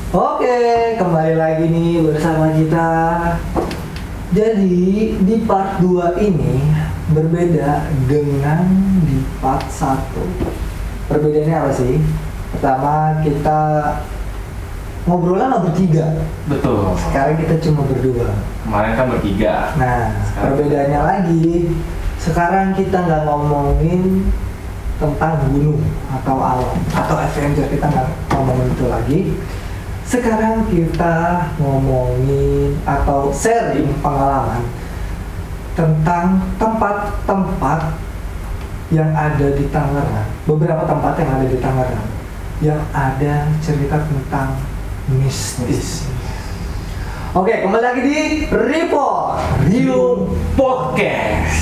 Oke, kembali lagi nih bersama kita. Jadi di part 2 ini berbeda dengan di part 1. Perbedaannya apa sih? Pertama kita ngobrolnya nggak bertiga. Betul. Sekarang kita cuma berdua. Kemarin kan bertiga. Nah, Sekarang perbedaannya lagi, sekarang kita nggak ngomongin tentang gunung atau alam atau adventure, kita nggak ngomongin itu lagi. Sekarang kita ngomongin atau sharing pengalaman tentang tempat-tempat yang ada di Tangerang. Beberapa tempat yang ada di Tangerang yang ada cerita tentang mistis. Oke, kembali lagi di Report Rio Podcast.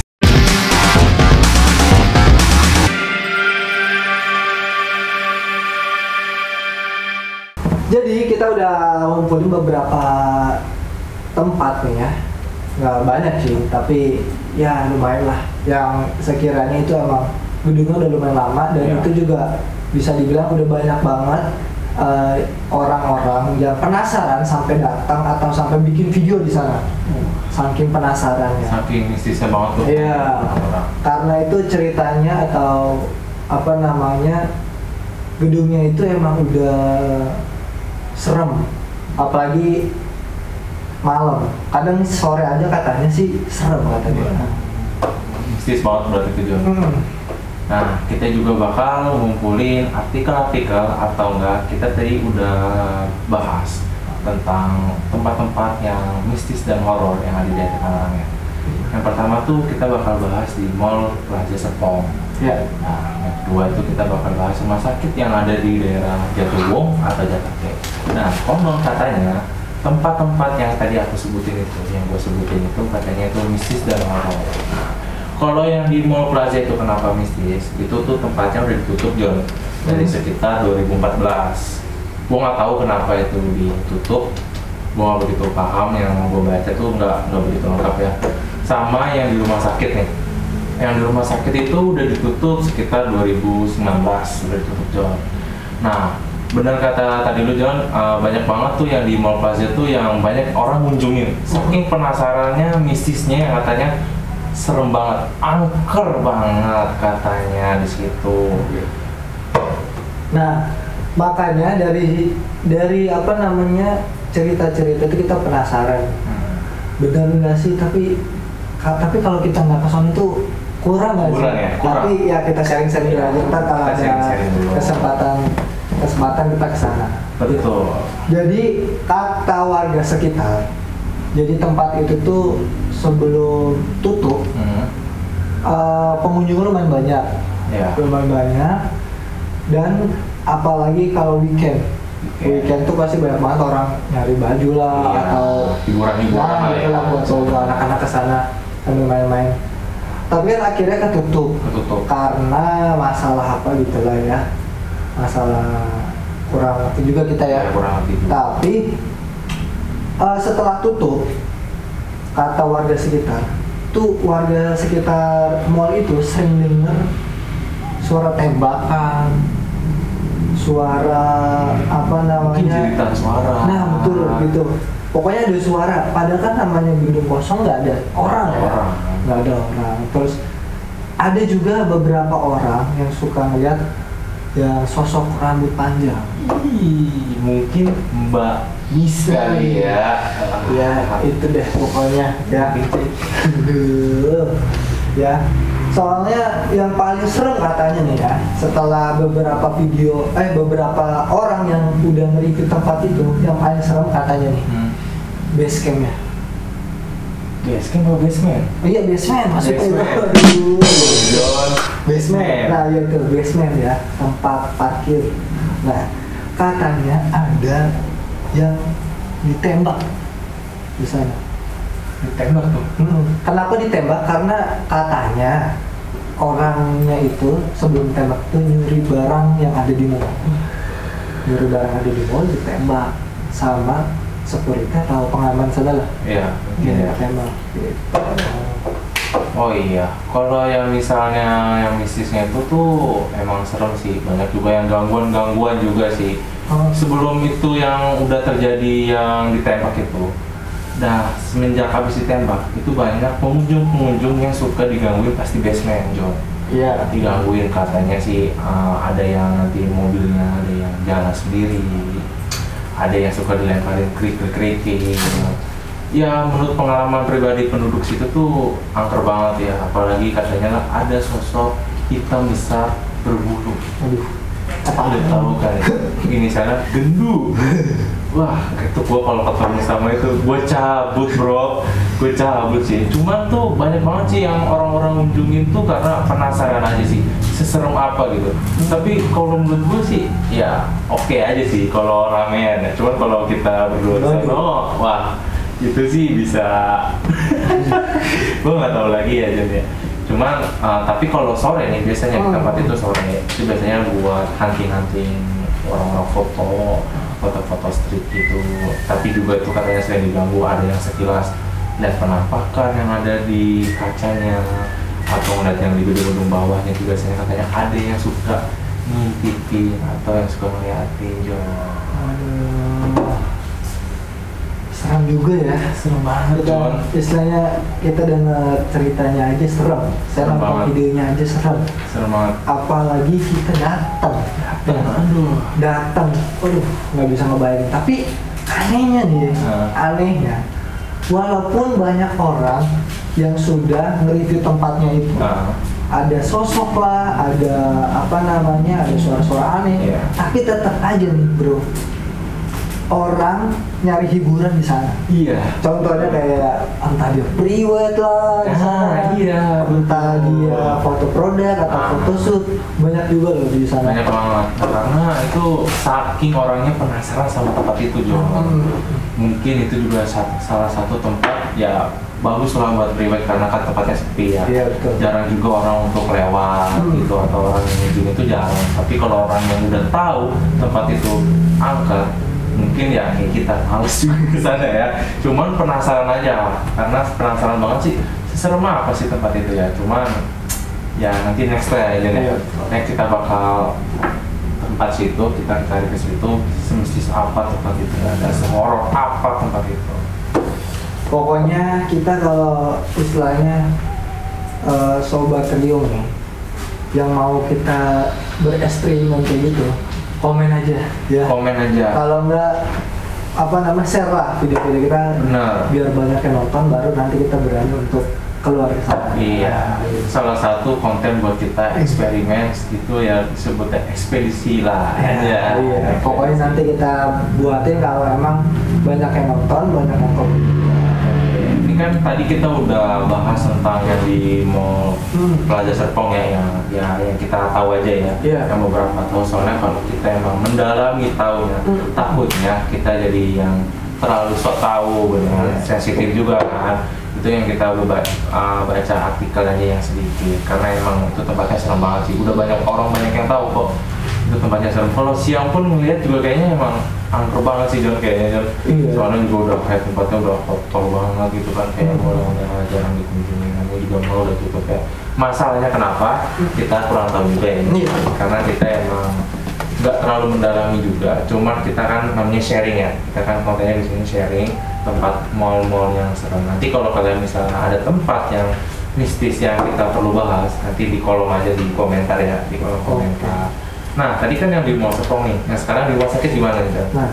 Jadi kita udah ngumpulin beberapa tempat nih ya. Nggak banyak sih, tapi ya lumayan lah. Yang sekiranya itu emang gedungnya udah lumayan lama dan Ya. itu juga bisa dibilang udah banyak banget orang-orang yang penasaran sampai datang atau sampai bikin video di sana. Saking penasarannya. Saking mistisnya banget tuh. Iya. Orang. Karena itu ceritanya atau apa namanya, gedungnya itu emang udah serem, apalagi malam. Kadang sore aja katanya sih serem katanya. Mistis banget berarti tujuan. Nah, kita juga bakal ngumpulin artikel-artikel atau enggak, kita tadi udah bahas tentang tempat-tempat yang mistis dan horor yang ada di daerah Tangerang ya. Yang pertama tuh kita bakal bahas di Mall Plaza Serpong. Ya. Nah, yang kedua itu kita bakal bahas rumah sakit yang ada di daerah Jatiwung atau Jakarta. Nah, konon katanya tempat-tempat yang tadi aku sebutin itu, yang gue sebutin itu katanya itu mistis dan horor. Nah, kalau yang di Mall Plaza itu kenapa mistis? Itu tuh tempatnya udah ditutup John dari sekitar 2014. Gue nggak tahu kenapa itu ditutup. Gue nggak begitu paham, yang gue baca tuh nggak begitu lengkap ya. Sama yang di rumah sakit nih. Yang di rumah sakit itu udah ditutup sekitar 2019, udah ditutup John. Nah, benar kata tadi lu John, banyak banget tuh yang di Mall Plaza tuh yang banyak orang kunjungin. Saking penasarannya, mistisnya yang katanya serem banget, angker banget katanya di situ. Nah, makanya dari apa namanya, cerita-cerita itu kita penasaran. Benar nggak sih? Tapi kalau kita nggak ke sana itu kurang nggak sih? Kurang ya, kurang. Tapi ya kita sharing-sharing dulu aja. Ntar kalau Kita ada sharing-sharing dulu. kesempatan kita ke sana. Betul. Jadi kata warga sekitar, jadi tempat itu tuh sebelum tutup pengunjung lumayan banyak, Ya. lumayan banyak, dan apalagi kalau weekend tuh pasti banyak banget orang nyari baju lah, Iya, atau hiburan-hiburan lah ya. itulah buat bawa anak-anak ke sana sambil main-main. Tapi kan akhirnya ketutup karena masalah apa gitu lah ya, masalah kurang ngerti juga kita ya. Ya, kurang lebih. Tapi setelah tutup, kata warga sekitar mall itu sering dengar suara tembakan, suara apa Mungkin namanya, cerita suara. nah betul gitu, pokoknya ada suara. Padahal kan namanya gedung kosong, nggak ada orang ya, nggak ada orang. Terus ada juga beberapa orang yang suka ngeliat yang sosok rambut panjang. Ih, mungkin Mbak bisa ya. Ya itu deh pokoknya ya. Aduh. Ya, soalnya yang paling serem katanya nih ya, setelah beberapa orang yang udah nge-review tempat itu, yang paling serem katanya nih base campnya. Base camp atau basement? Oh iya, basement maksudnya. Basement. Aduh. John. Basement. Nah, ya ke basement ya, tempat parkir. Nah, katanya ada yang ditembak di sana. Ditembak tuh. Kenapa ditembak? Karena katanya orangnya itu sebelum tembak itu nyuri barang yang ada di mall. Nyuri barang ada di mall, ditembak sama security atau pengaman sana lah. Iya. Iya, tembak. Gitu. Oh iya, kalau yang misalnya yang mistisnya itu tuh emang serem sih, banyak juga yang gangguan-gangguan juga sih. Sebelum itu yang udah terjadi yang ditembak itu, nah semenjak habis ditembak itu banyak pengunjung-pengunjung yang suka digangguin pasti basement, John. Iya. Digangguin katanya sih, ada yang nanti mobilnya ada yang jalan sendiri, ada yang suka dilemparin kerikil-kerikil. Ya menurut pengalaman pribadi penduduk situ tuh angker banget ya, apalagi katanya ada sosok hitam besar berbulu. Aduh. Apa udah tahu kan ya? Ini sana gendu. Wah, itu gua kalau ketemu sama itu gua cabut, bro. Gua cabut sih. Cuman tuh banyak banget sih yang orang-orang kunjungin tuh karena penasaran aja sih, seserem apa gitu. Tapi kalau menurut gua sih ya oke aja sih kalau ramean ya. Cuman kalau kita berdua sana, wah itu sih bisa. Gua nggak tahu lagi ya Jon ya. Cuman tapi kalau sore nih biasanya di tempat itu sore itu biasanya buat hunting-hunting orang-orang foto-foto street gitu. Tapi juga itu katanya sering diganggu, ada yang sekilas lihat penampakan yang ada di kacanya atau ngeliat yang di gedung-gedung bawahnya juga biasanya katanya ada yang suka ngintipin atau yang suka ngeliatin juga. Serem juga ya. Serem banget John. Istilahnya kita dengar ceritanya aja serem. Saya nonton videonya aja serem. Serem banget. Apalagi kita datang. Datang. Aduh, nggak bisa ngebayangin. Tapi anehnya nih, anehnya, walaupun banyak orang yang sudah nge-review tempatnya itu, ada sosok lah, ada apa namanya, ada suara-suara aneh, tapi tetap aja nih bro, orang nyari hiburan di sana. Iya. Contohnya kayak entah dia priwet lah, iya. Entah dia foto produk atau foto shoot, banyak juga loh di sana. Banyak banget. Karena itu saking orangnya penasaran sama tempat itu John. Mungkin itu juga salah satu tempat ya bagus lah buat priwet karena kan tempatnya sepi ya. Iya, betul. Jarang juga orang untuk lewat gitu atau orang yang kunjung itu jarang. Tapi kalau orang yang udah tahu tempat itu angker, mungkin ya kayak kita males juga ke sana ya. Cuman penasaran aja, karena penasaran banget sih seserem apa sih tempat itu ya. Cuman ya nanti next aja nih. Next kita bakal tempat situ, kita cari ke situ semistis apa tempat itu, ada sehoror apa tempat itu. Pokoknya kita kalau istilahnya sobat Riung nih yang mau kita bereksperimen kayak gitu, komen aja ya. Komen aja. Kalau enggak share lah video-video kita. Benar. Biar banyak yang nonton, baru nanti kita berani untuk keluar ke sana. Iya. Salah satu konten buat kita eksperimen itu ya disebutnya ekspedisi lah. Iya. Pokoknya nanti kita buatin kalau emang banyak yang nonton, banyak yang komen. Ini kan tadi kita udah bahas tentang yang di Mall Plaza Serpong ya, yang kita tahu aja ya, yang beberapa tahu. Soalnya kalau kita emang mendalami tahunya, takutnya kita jadi yang terlalu sok tahu, sensitif juga kan. Itu yang kita baca artikel aja yang sedikit, karena emang itu tempatnya serem banget sih. Udah banyak yang tahu kok itu tempatnya serem. Kalau siang pun ngeliat juga kayaknya emang angker banget sih John kayaknya John. Soalnya juga udah kayak tempatnya udah kotor banget gitu kan, kayak mulai jarang dikunjungi, namanya juga mau udah tutup ya. Masalahnya kenapa? Kita kurang tahu juga ya. Karena kita emang nggak terlalu mendalami juga. Cuma kita kan namanya sharing ya. Kita kan kontennya di sini sharing tempat mall-mall yang serem. Nanti kalau kalian misalnya ada tempat yang mistis yang kita perlu bahas, nanti di kolom aja di komentar ya, di kolom komentar. Nah, tadi kan yang di Mall Serpong nih, yang sekarang di rumah sakit gimana nih? Nah,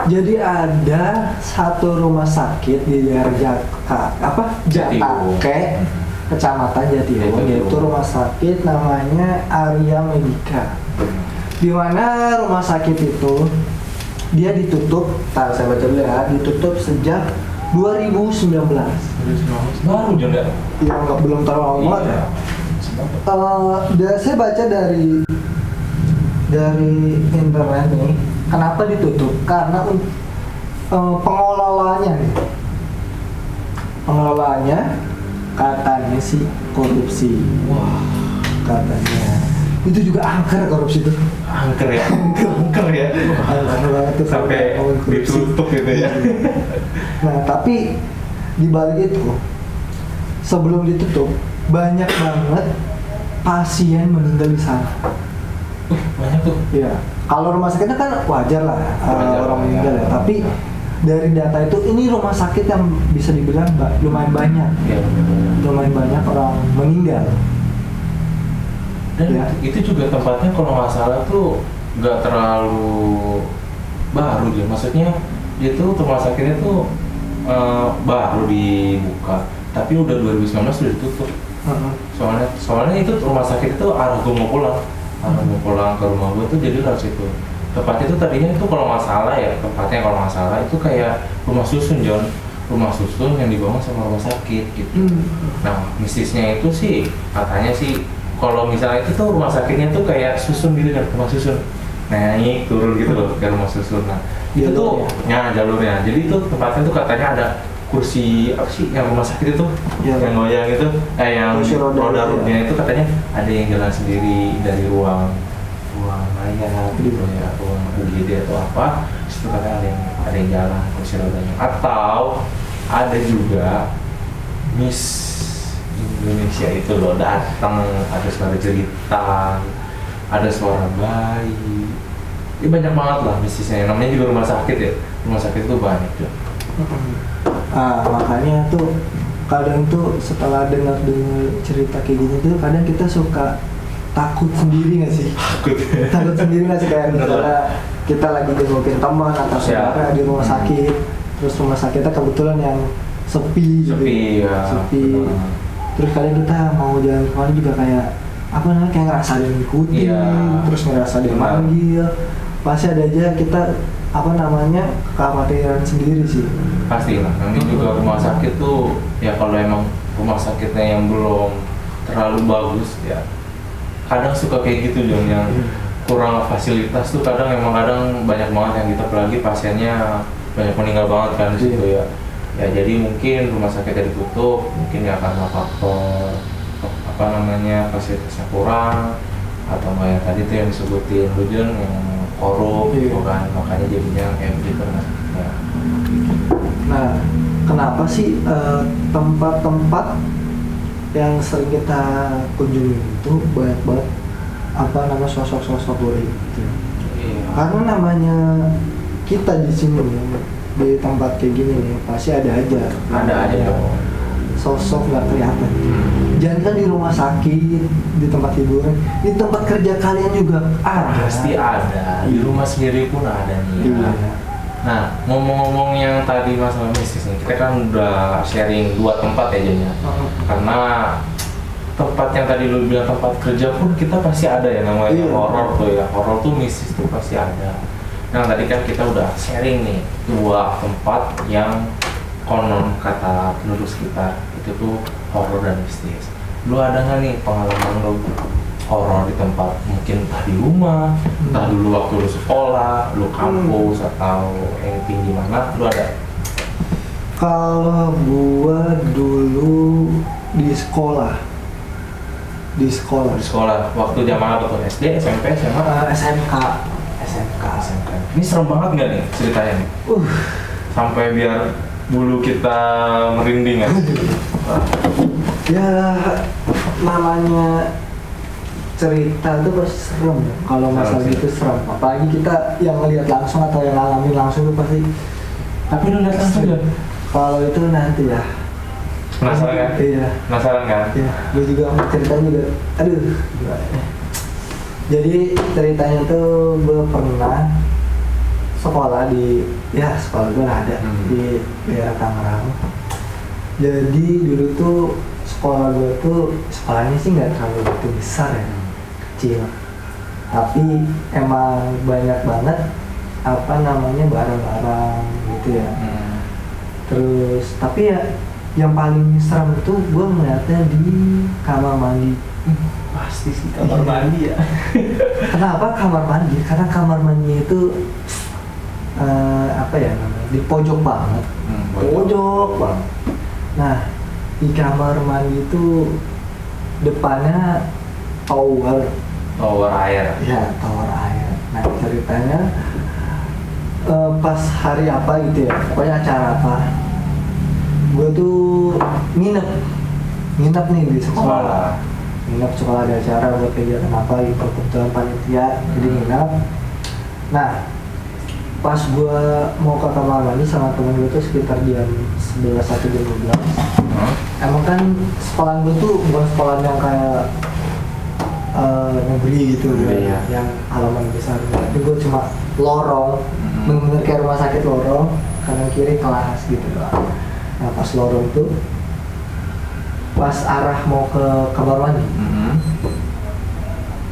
jadi ada satu rumah sakit di daerah Jatake, Kecamatan Jatiwung, yaitu rumah sakit namanya Arya Medika. Di mana rumah sakit itu dia ditutup, saya baca dulu ya, ditutup sejak 2019. Baru juga? Ya, belum terlalu lama ya. Saya baca dari internet nih, kenapa ditutup? Karena pengelolanya katanya sih korupsi. Wah, katanya itu juga angker korupsi itu. Angker ya. Angker banget tuh sampai ditutup gitu ya. Nah, tapi di balik itu sebelum ditutup banyak banget pasien meninggal di sana. Banyak tuh. Iya. Kalau rumah sakitnya kan wajar lah Wajar, orang meninggal ya. Tapi Ya. dari data itu ini rumah sakit yang bisa dibilang lumayan banyak. Iya, Lumayan banyak orang meninggal. dan Ya. itu juga tempatnya kalau nggak salah tuh nggak terlalu baru dia, maksudnya dia tuh rumah sakitnya tuh baru dibuka, tapi udah 2019 sudah ditutup. Soalnya itu rumah sakit itu arah gue mau pulang ke rumah gue tuh jadi lewat situ. Tempatnya itu tadinya itu kalau nggak salah ya, tempatnya kalau nggak salah itu kayak rumah susun rumah susun yang dibangun sama rumah sakit gitu. Nah mistisnya itu sih katanya sih kalau misalnya itu tuh rumah sakitnya tuh kayak susun gitu kan, rumah susun naik turun gitu loh kayak rumah susun. Nah itu tuh jalurnya, jadi itu tempatnya tuh katanya ada kursi apa sih yang rumah sakit itu yang goyang itu yang roda-rodanya itu katanya ada yang jalan sendiri dari ruang mayat gitu ya, ruang UGD atau apa, itu katanya ada yang jalan kursi rodanya. Atau ada juga Miss Indonesia itu loh datang, ada suara cerita, ada suara bayi. Ini banyak banget lah mistisnya, namanya juga rumah sakit ya, rumah sakit itu banyak tuh. Makanya tuh kadang tuh setelah dengar cerita kayak gini tuh kadang kita suka takut sendiri nggak sih? Takut sendiri nggak sih, kayak misalnya kita lagi jengukin teman atau saudara di rumah sakit, terus rumah sakitnya kebetulan yang sepi gitu. Sepi. Terus kadang kita mau jalan kemana juga kayak apa namanya, kayak ngerasa ada yang ngikutin, terus ngerasa dia manggil. Pasti ada aja kita apa namanya kekhawatiran sendiri sih. Pastilah, nanti juga rumah sakit tuh ya kalau emang rumah sakitnya yang belum terlalu bagus ya kadang suka kayak gitu dong, yang kurang fasilitas tuh kadang banyak banget yang gitu, apalagi pasiennya banyak meninggal banget kan di situ ya. Ya jadi mungkin rumah sakitnya ditutup mungkin ya karena faktor apa namanya fasilitasnya kurang, atau kayak tadi tuh yang disebutin Lujon yang korup gitu kan, makanya jadinya kayak begitu kan ya. Nah kenapa sih tempat-tempat yang sering kita kunjungi itu banyak banget apa nama sosok-sosok goib gitu? Karena namanya kita di sini di tempat kayak gini nih pasti ada aja dong sosok nggak kelihatan. Jangan kan di rumah sakit, di tempat hiburan, di tempat kerja kalian juga ada. Pasti ada, di rumah sendiri pun ada nih ya. Nah ngomong-ngomong yang tadi masalah mistis nih, kita kan udah sharing 2 tempat ya jadinya. Karena tempat yang tadi lu bilang tempat kerja pun kita pasti ada ya namanya horor tuh ya, horor tuh mistis tuh pasti ada. Nah tadi kan kita udah sharing nih 2 tempat yang konon kata penduduk sekitar itu tuh horor dan mistis. Lu ada nggak nih pengalaman lu horor di tempat mungkin entah di rumah, entah dulu waktu lu sekolah, lu kampus atau anything di mana, lu ada? Kalau gua dulu di sekolah waktu zaman apa tuh, SD, SMP, SMA? SMK. Ini serem banget nggak nih ceritanya nih? Sampai biar bulu kita merinding ya? Ya namanya cerita itu pasti serem ya. Kalau masalah itu serem, apalagi kita yang ngelihat langsung atau yang ngalamin langsung itu pasti. Tapi lu lihat langsung ya? Kalau itu nanti ya. Penasaran kan? Iya. Penasaran kan? Iya. Gue juga mau cerita juga. Aduh. Jadi ceritanya tuh gue pernah sekolah sekolah gue ada di daerah Tangerang. Jadi dulu tuh sekolah gue tuh sekolahnya sih nggak terlalu besar ya, kecil. Tapi emang banyak banget apa namanya barang-barang gitu ya. Terus tapi ya yang paling serem itu gue melihatnya di kamar mandi. Pasti sih kamar mandi ya. Kenapa kamar mandi? Karena kamar mandi itu apa ya namanya, di pojok banget. Pojok banget. Nah di kamar mandi itu depannya tower air. Ya tower air. Nah ceritanya pas hari apa gitu ya, pokoknya acara apa, gue tuh nginep nginep nih di sekolah. Sekolah. Nginep sekolah ada acara buat kegiatan apa gitu, kebetulan panitia jadi nginep. Nah pas gue mau ke kamar mandi sama temen gue tuh sekitar jam 11 atau jam 12. Emang kan sekolah gue tuh bukan sekolah yang kayak negeri gitu Iya. yang halaman besar. Tapi gue cuma lorong, bener-bener kayak rumah sakit lorong, kanan kiri kelas gitu doang. Nah pas lorong tuh, pas arah mau ke kamar mandi,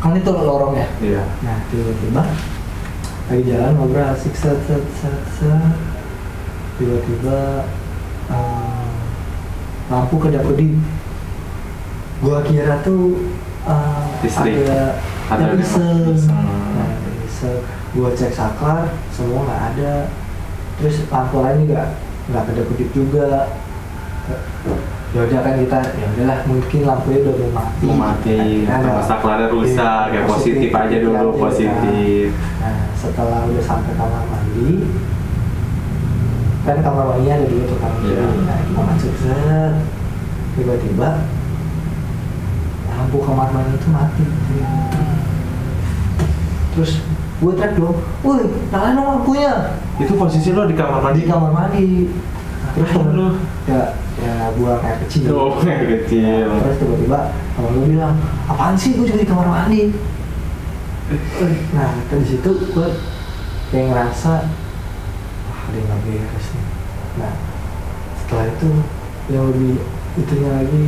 kan itu lorong ya. Iya. Nah tiba-tiba lagi jalan ngobrol asik set, tiba-tiba lampu kedap-kedip. Gua kira tuh Listrik. ada iseng. iseng. Nah iseng. Gua cek saklar semua nggak ada. Terus lampu lain juga nggak kedap-kedip juga. Ya udah kan kita, ya udahlah mungkin lampunya udah mau mati. Sama saklarnya rusak, kayak positif aja dulu, kan. positif. Nah setelah udah sampai kamar mandi, kan kamar mandinya ada dulu tuh kamar mandi. Iya. Nah kita masuk set, tiba-tiba lampu kamar mandi itu mati. Terus gue teriak dong, woi nyalain dong lampunya. Itu posisi lo di kamar mandi? Di kamar mandi. Nah, terus temen lu ya buang air kecil. Oh, air kecil. Nah, terus tiba-tiba temen lu bilang, apaan sih gue juga di kamar mandi. Nah dari situ gue kayak ngerasa wah ada yang gak beres nih. Nah setelah itu yang lebih itunya lagi,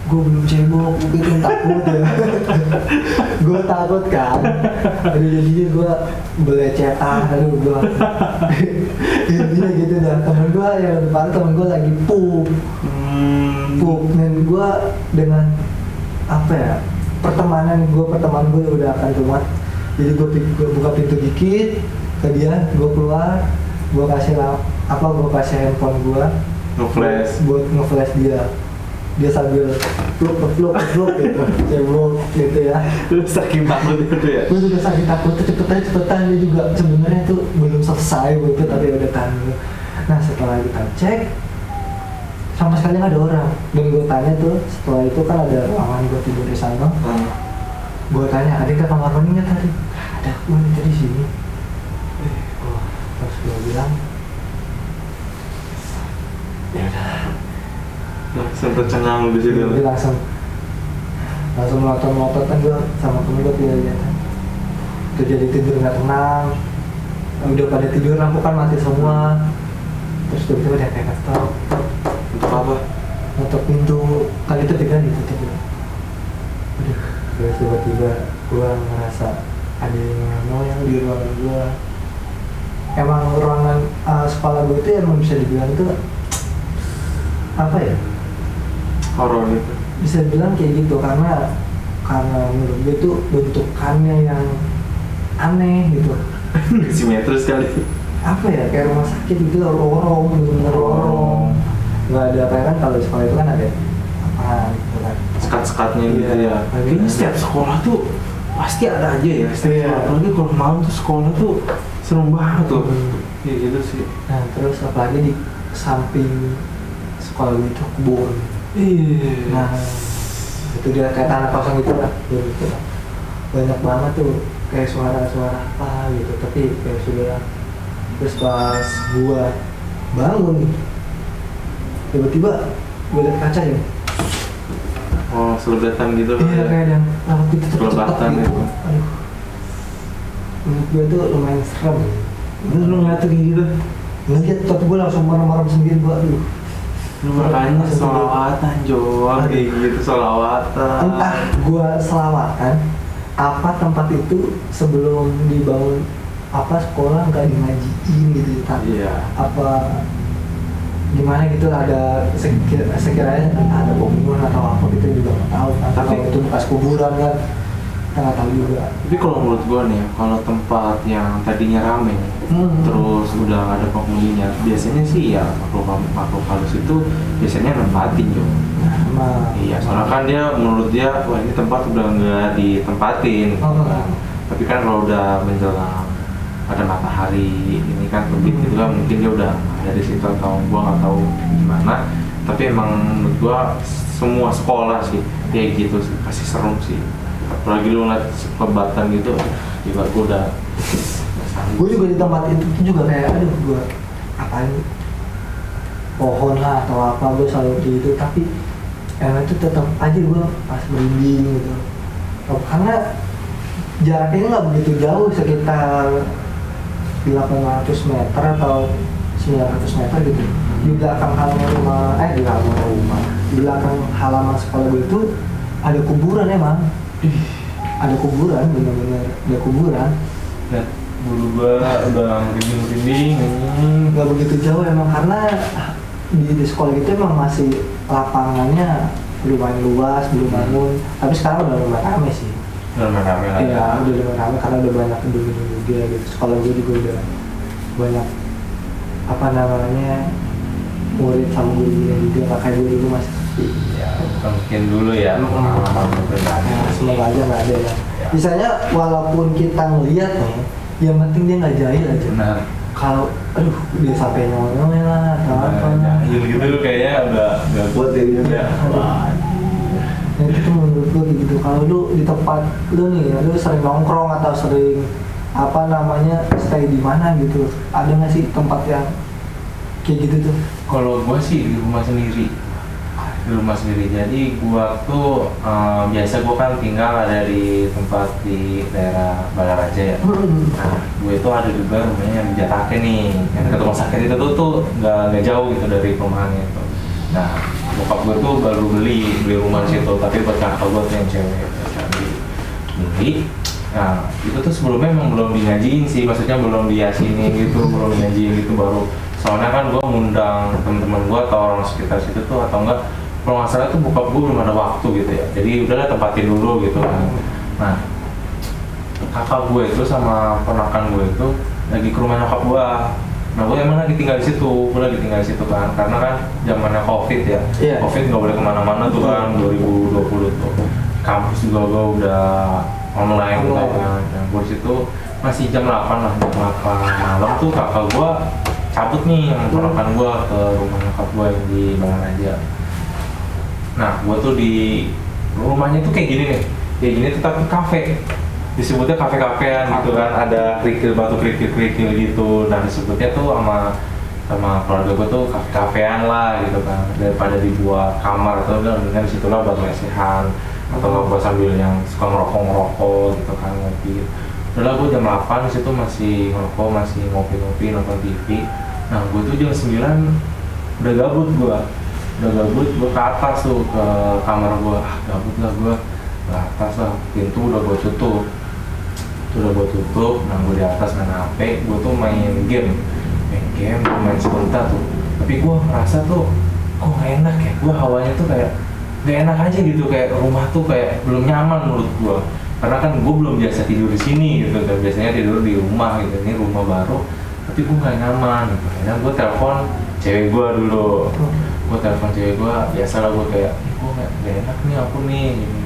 gue belum cebok, gue bikin takut ya. Gue takut kan. Aduh jadinya gue belecetan, aduh gue intinya gitu dah. Temen gue yang depan, temen gue lagi pup, dan gue dengan apa ya, pertemanan gue udah akan kuat. Jadi gue buka pintu dikit ke dia, gue keluar, gue kasih handphone gue Nge-flash. buat nge-flash dia sambil pluk gitu, cebok gitu ya. Lu saking takut itu ya? Gue juga saking takut, cepetan dia juga sebenarnya tuh belum selesai gitu, tapi udah tahan dulu. Nah setelah kita cek sama sekali nggak ada orang, dan gue tanya tuh setelah itu kan ada ruangan gue tidur di sana. Gue tanya, ada nggak kamar mandi nggak tadi? Ada, gue tadi sini. Terus gue bilang, ya udah. Langsung tercengang di situ. Jadi langsung melotot kan gue sama temen gue tidak kan. Itu jadi tidur nggak tenang. Udah pada tidur lampu kan mati semua. Terus tiba-tiba dia kayak ketok. Untuk apa? Ngetok pintu, kali itu kan ditutup. Aduh, terus tiba-tiba gue ngerasa ada yang ngoyang di ruangan gue. Emang ruangan sekolah gue itu emang bisa dibilang tuh apa ya? Horor itu. Bisa bilang kayak gitu karena menurut gue tuh bentukannya yang aneh gitu. Simetris kali. Apa ya, kayak rumah sakit gitu, lorong, bener-bener lorong. Nggak ada apa kan, kalau di sekolah itu kan ada apa gitu kan. Sekat-sekatnya gitu Iya. ya. Kayaknya setiap sekolah tuh pasti ada aja ya. Setiap Iya. sekolah. Apalagi kalau malam tuh sekolah tuh serem banget tuh. Iya gitu sih. Nah terus apalagi di samping sekolah gue itu kebun. Iya. Nah itu dia kayak tanah kosong gitu lah, gitu. Banyak banget tuh kayak suara-suara apa gitu, tapi kayak sudah. Terus pas gua bangun nih, tiba-tiba gua liat kaca ya. Oh, selebetan gitu lah Iya ya. kayak ada lampu itu cepet-cepet Kelebatan gitu. gitu. Aduh, menurut gua tuh lumayan serem. Terus lu ngeliat tuh kayak gitu? Ngeliat tapi gua langsung marah-marah sendiri gua, aduh. Lu makanya selawatan Jol, kayak gitu selawatan. Entah gua selawatan apa tempat itu sebelum dibangun apa sekolah nggak ngajiin gitu, tapi Iya. apa gimana gitu, ada sekiranya ada pembunuhan atau apa gitu juga nggak tahu kan. Tapi- Kalau itu bekas kuburan kan kita nggak tahu juga. Tapi kalau menurut gua nih, kalau tempat yang tadinya rame, terus udah nggak ada penghuninya, biasanya sih ya makhluk halus itu biasanya nempatin Jo. Nah, Iya, soalnya kan dia menurut dia, wah ini tempat udah nggak ditempatin, gitu kan. Tapi kan kalau udah menjelang ada matahari, ini kan terbit gitu kan, mungkin dia udah ada di situ atau gua nggak tahu gimana. Tapi emang menurut gua semua sekolah sih kayak gitu sih, pasti serem sih. Apalagi lu ngeliat pelebatan gitu, tiba gue udah Gue juga di tempat itu tuh juga kayak aduh gue apain pohon lah atau apa, gue selalu gitu, tapi emang itu tetap aja gue pas merinding gitu. Karena jaraknya nggak begitu jauh, sekitar 800 meter atau 900 meter gitu. Di belakang halaman rumah, di belakang halaman sekolah gue itu ada kuburan emang. Ada kuburan, bener-bener ada kuburan. ya, bulu gua udah merinding. Nggak begitu jauh emang, karena di sekolah itu emang masih lapangannya lumayan luas, belum bangun. Tapi sekarang udah lumayan rame sih. Udah rame lah. Iya, udah lumayan rame karena udah banyak gedung-gedung juga gitu. Sekolah gue juga udah banyak apa namanya murid sama gurunya juga, nggak kayak gue dulu masih sepi. Ya, mungkin dulu ya pengalaman pribadi. Nah, semoga aja nggak ada ya. Misalnya walaupun kita ngeliat nih, yang penting dia nggak jahil aja. Benar. Kalau aduh dia sampai nyolong lah atau apa. Jahil gitu kayaknya udah nggak kuat ya juga. Wah. Nah, itu menurut gue gitu. Kalau lu di tempat lu nih, lu sering nongkrong atau sering apa namanya stay di mana gitu, ada nggak sih tempat yang kayak gitu tuh? Kalau gua sih di rumah sendiri. Di rumah sendiri. Jadi gua tuh biasa gua kan tinggal ada di tempat di daerah Balaraja ya. Nah, gue itu ada juga rumahnya yang di Jatake nih. Yang dekat rumah sakit itu tuh nggak jauh gitu dari perumahannya itu. Nah, bokap gue tuh baru beli rumah di situ, tapi buat kakak gue tuh yang cewek beli. Nah, itu tuh sebelumnya emang belum dinyajiin sih, maksudnya belum diyasinin gitu, belum dinyajiin gitu baru. Soalnya kan gue ngundang teman-teman gue atau orang sekitar situ tuh, atau enggak kalau nggak salah tuh bokap gue belum ada waktu gitu ya, jadi udahlah tempatin dulu gitu kan. Nah, kakak gue itu sama ponakan gue itu lagi ke rumah nyokap gue. Nah, gue emang lagi tinggal di situ, kan, karena kan zamannya COVID ya. Yeah. COVID nggak boleh kemana-mana tuh kan, 2020 tuh. Kampus juga gue udah online gitu kan. Nah, gue di situ masih jam 8 lah, jam 8 malam tuh kakak gue cabut nih yang ponakan gue ke rumah nyokap gue yang di Balaraja. Nah, gue tuh di rumahnya tuh kayak gini nih, tuh tapi kafe. Disebutnya kafe-kafean gitu kan, ada kerikil batu kerikil gitu. Nah, disebutnya tuh sama keluarga gue tuh kafe-kafean lah gitu kan, daripada dibuat kamar atau dengan disitulah buat lesehan atau ngobrol sambil yang suka ngerokok gitu kan, ngopi. Udah gue jam 8 di situ masih ngerokok, masih ngopi-ngopi, nonton TV. Nah, gue tuh jam 9 udah gabut gue ke atas tuh ke kamar gue. Gabut lah gue ke atas lah, pintu udah gue tutup. Nah, gue di atas main HP, gue tuh main game, main sebentar tuh. Tapi gue ngerasa tuh kok gak enak ya, gue hawanya tuh kayak gak enak aja gitu, kayak rumah tuh kayak belum nyaman menurut gue. Karena kan gue belum biasa tidur di sini gitu kan, biasanya tidur di rumah gitu, ini rumah baru, tapi gue gak nyaman gitu. Akhirnya gue telepon cewek gue dulu, biasalah gue kayak, gue gak enak nih aku nih gitu.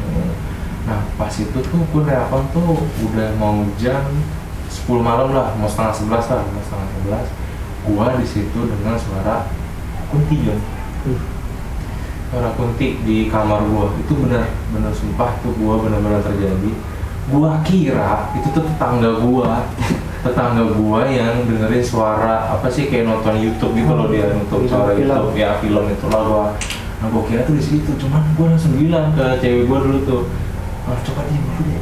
Nah, pas itu tuh gue telepon tuh udah mau jam 10 malam lah, mau setengah 11. Gue di situ dengan suara kunti John. Suara kunti di kamar gue, itu bener sumpah tuh gue bener-bener terjadi. Gue kira itu tuh tetangga gue yang dengerin suara apa sih, kayak nonton YouTube gitu loh, dia nonton suara YouTube ya, film itulah gue. Nah, gue kira tuh di situ, cuman gue langsung bilang ke cewek gue dulu tuh, coba diam dulu ya,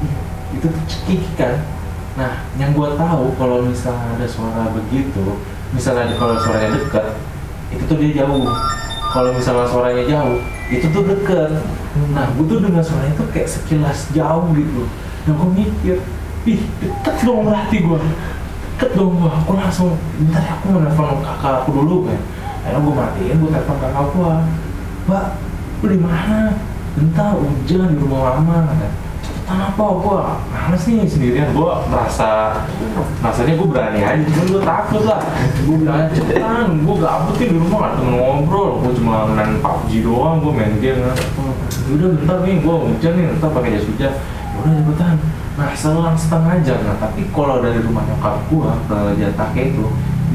itu tuh cekik kan. Nah, yang gue tahu kalau misalnya ada suara begitu, misalnya kalau suaranya dekat, itu tuh dia jauh. Kalau misalnya suaranya jauh, itu tuh dekat. Nah, gue tuh dengar suaranya tuh kayak sekilas jauh gitu. Nah, gue mikir, ih deket dong berarti gue. Aku langsung, bentar ya, aku mau nelfon kakak aku dulu kan. Akhirnya gue matiin, gue telepon kakak gue. Mbak, lu di mana? Bentar, hujan di rumah mama. Cepetan apa? Gue males nih sendirian. Gue rasanya gue berani aja, cuman gue takut lah. Gue bilang cepetan, gue gabut nih di rumah, gak temen ngobrol. Gue cuma main PUBG doang, gue main game. Udah bentar nih, gue hujan nih, bentar pakai jas hujan. Udah cepetan. Nah, selang setengah jam. Nah, tapi kalau dari rumah nyokap gue ke Jatake itu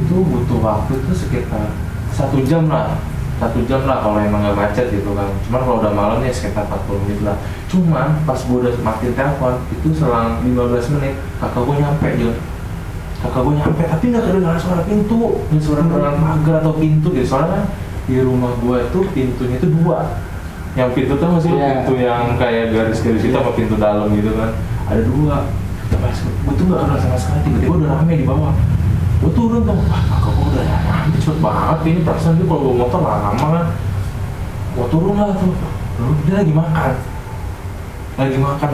butuh waktu itu sekitar 1 jam lah. 1 jam lah kalau emang nggak macet gitu kan. Cuman kalau udah malam ya sekitar 40 menit lah. Cuman pas gue udah matiin telepon itu selang 15 menit kakak gue nyampe Jon. Kakak gue nyampe tapi nggak kedengaran suara pintu, nggak suara kedengaran pagar atau pintu gitu. Soalnya kan di rumah gue itu pintunya itu 2. Yang pintu tuh masih pintu yang kayak garis-garis itu sama pintu dalam gitu kan. Ada 2. Gue tuh nggak kenal sama sekali. Tiba-tiba udah rame di bawah. Gue turun tuh, kakak gue udah nyampe cepet banget ini perasaan dia kalau bawa motor lama kan. Gue turun lah tuh, dia lagi makan,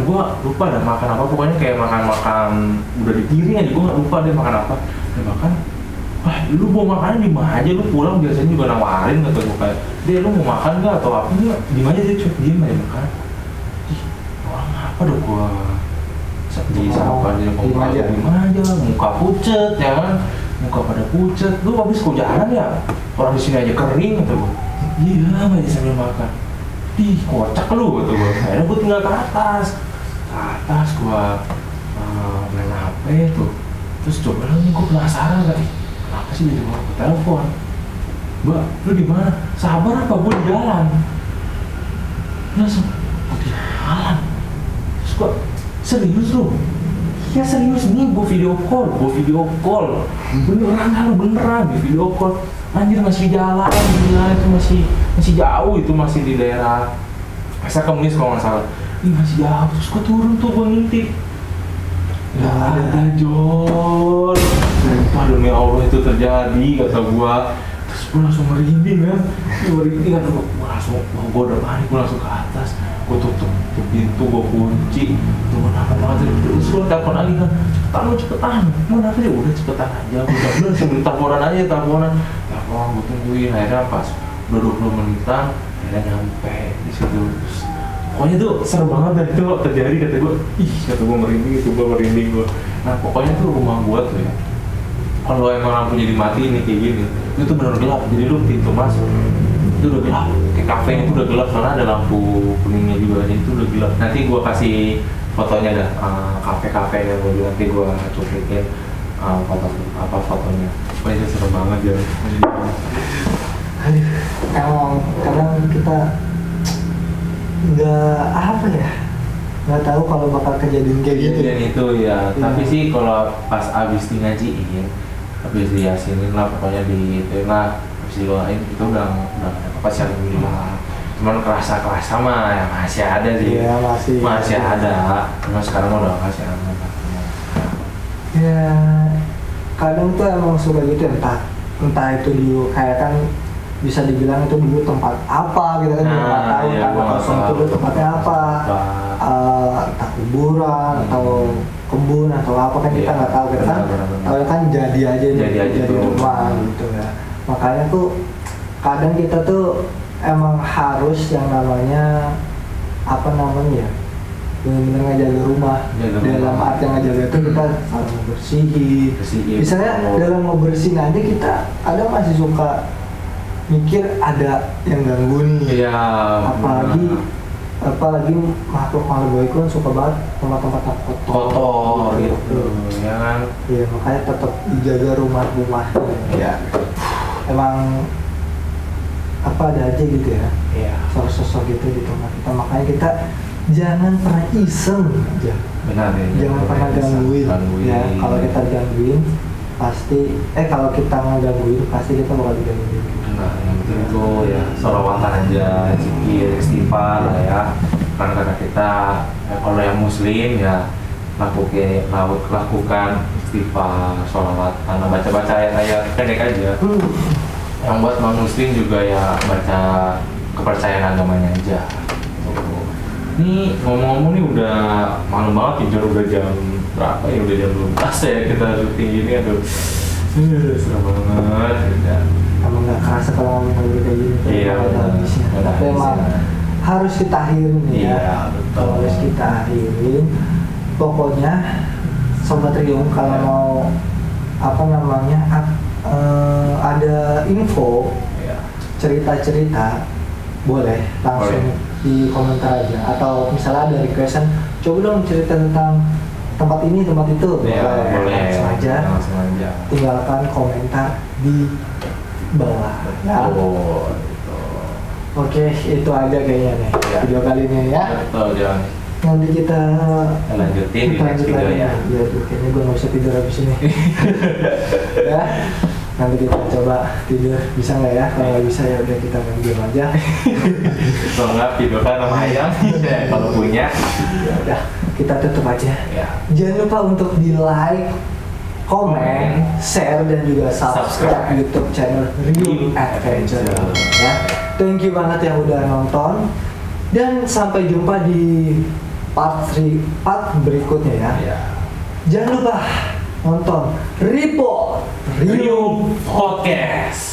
gue lupa dah makan apa, pokoknya kayak makan udah di piring aja, gue nggak lupa dia makan apa. Dia makan, wah lu mau makannya di mana aja, lu pulang biasanya juga nawarin kata gue kayak, dia lu mau makan nggak atau apa nggak, di mana aja cuy, diem aja makan. Ih, orang apa dong gue di sarapan dia muka aja, muka pucet ya kan, muka pada pucet, lu habis kau jalan ya, orang di sini aja kering kata gue. Iya aja sambil makan. Ih kocak lu kata gue. Akhirnya gue tinggal ke atas gue main HP tuh. Terus coba nih gue penasaran kan, kenapa sih dia mau ke telepon? Mbak, lu di mana? Sabar apa gue di jalan? Langsung di jalan. Terus gue serius lu? Ya serius nih, gue video call. Beneran di video call. Anjir masih jalan, gila itu masih jauh, itu masih di daerah Pasar Komunis kalau nggak salah. Ini masih jauh, terus gue turun tuh, gue ngintip. Nggak ada Jon. Sumpah demi Allah itu terjadi, kata gue. Terus gue langsung merinding kan, gue udah panik, gue langsung ke atas. Gue tutup pintu, gue kunci. Gue kenapa banget, terus gue telepon lagi kan, cepetan, mau kenapa dia udah cepetan aja. Gue udah sebelum teleponan aja, teleponan, gue tungguin. Akhirnya pas udah 20 menitan, akhirnya nyampe di situ. Terus, pokoknya tuh seru banget dan itu terjadi, kata gue merinding itu, gue merinding gue. Nah pokoknya tuh rumah gue tuh ya, kalau emang lampunya dimatiin nih kayak gini, itu tuh bener gelap. Jadi lu pintu masuk itu udah gelap, kayak kafe itu udah gelap karena ada lampu kuningnya juga, jadi itu udah gelap. Nanti gue kasih fotonya dah, kafe-kafe yang gue nanti gue cuplikin fotonya. Pokoknya itu seru banget ya. Aduh, emang kadang kita nggak tahu kalau bakal kejadian kayak gitu. Dan itu ya, tapi sih kalau pas abis di ngajiin, habis diyasinin lah pokoknya di itu lah, habis didoain itu udah apa sih, alhamdulillah. Cuman kerasa mah ya masih ada sih. Iya, masih ada. Cuma sekarang udah masih aman. Ya kadang tuh emang suka gitu, entah itu dulu kayak kan bisa dibilang itu dulu tempat apa gitu kan, nggak tahu tanah kosong itu dulu tempatnya apa, entah kuburan atau kebun atau apa kan kita nggak tahu, kita kan tahu kan jadi aja rumah gitu ya. Makanya tuh kadang kita tuh emang harus yang namanya benar-benar ngejaga rumah. Dalam arti yang ngejaga itu kita harus membersihin. Misalnya dalam membersihin aja kita kadang masih suka mikir ada yang ganggu nih. Iya. Apalagi makhluk itu kan suka banget tempat-tempat kotor gitu. Ya kan? Iya, makanya tetap dijaga rumah. Ya. Emang ada aja gitu ya. Iya. Sosok gitu di tempat kita. Makanya kita jangan pernah iseng aja. Benar ya. Jangan pernah gangguin. Ya, kalau kita gangguin pasti kalau kita ngegangguin pasti kita bakal digangguin. Nah, yang penting itu ya sholawatan aja, zikir, istighfar lah ya. Karena kita kalau yang muslim ya lakukan istighfar, sholawatan, baca ayat-ayat pendek aja. Yang buat non muslim juga ya baca kepercayaan agamanya aja. Ini ngomong-ngomong nih udah malam banget, Jor, udah jam berapa ya? Udah jam 12 ya kita syuting gini, aduh serem banget ya. Emang gak kerasa kalau ngomong kayak gini. Iya, tapi emang harus kita akhirin ya. Iya, betul. Harus kita akhirin. Pokoknya Sobat Riung kalau mau ada info, cerita-cerita, boleh langsung di komentar aja, atau misalnya ada requestan, coba dong cerita tentang tempat ini, tempat itu, boleh langsung aja tinggalkan komentar di bawah ya. Oke, itu aja kayaknya nih Ya. video kali ini ya. Betul, John. Nanti kita Lanjutin di next video lagi. ya. Iya tuh, kayaknya gue nggak bisa tidur habis ini. Ya, nanti kita coba tidur, bisa nggak ya? Kalau nggak bisa ya udah kita main game aja. Kalau nggak videokan sama ayam, ya, kalau punya. Ya udah, kita tutup aja. Ya. Jangan lupa untuk di like, komen, share dan juga subscribe YouTube channel Ryu Adventure ya. Thank you banget yang udah nonton dan sampai jumpa di part berikutnya ya. Ya. Jangan lupa nonton Report Ryu Podcast.